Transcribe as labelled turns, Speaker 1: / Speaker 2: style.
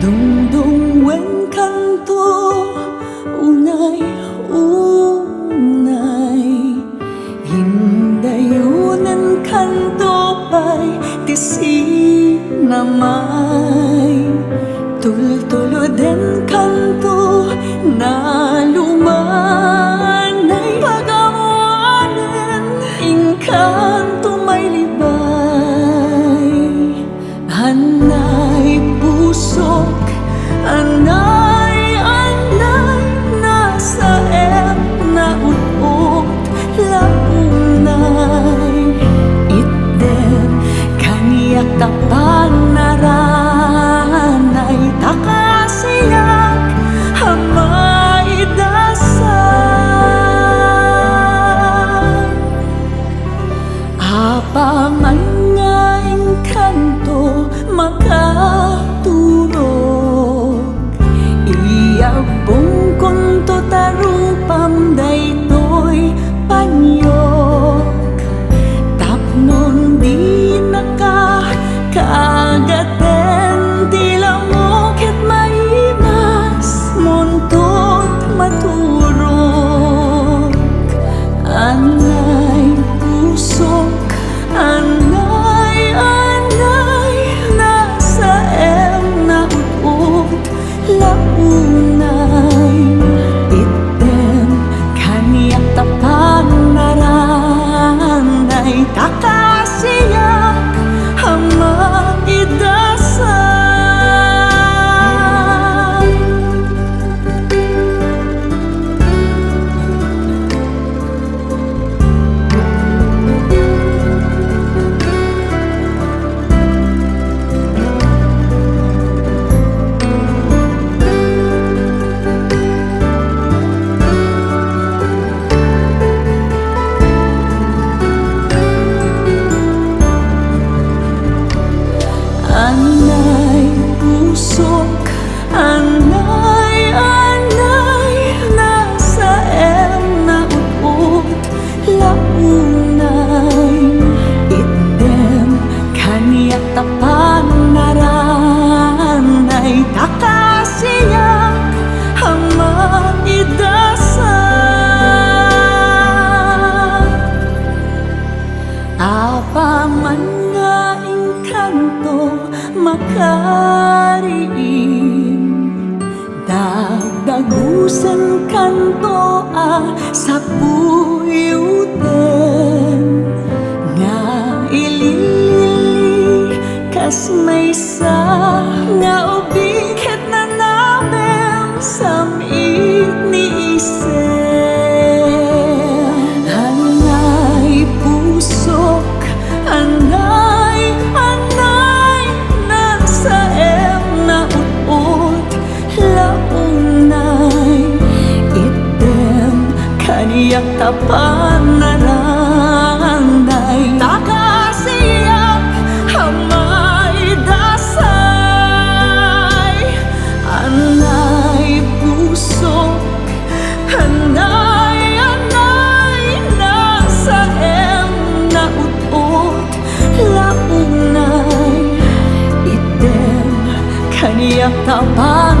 Speaker 1: Dungdung wen kanto unay hindayunan kanto pa'y tisinamay tultulo den kanto na lumanay pagawanan inkanto may libay anay pusok anay nasa na utot launay itten kaniyak tapan naranay takasiyak hamay dasal apaman nga kanto makaturog iyabong kunto tarupam daytoy panyok tapnon di nakakaagaten tila mo ket maimas muntot maturog anay pusok anay nasa na utot launay itten kaniyak tapan naranay takasiyak hamay dasal anay pusok anay nasa na utot launay itten kaniyak tapan naranay takasiyak hamay dasal apaman nga inkanto makariin dagdagusan kanto sa puyuten nga ilili kas maysa nga ubing ket na namen samit ni isen anay pusok anay nasa na utot launay itten kaniyak tapan naranay takasiyak hamay dasay anay pusok anay nasa na utot launay itten kaniyak tapan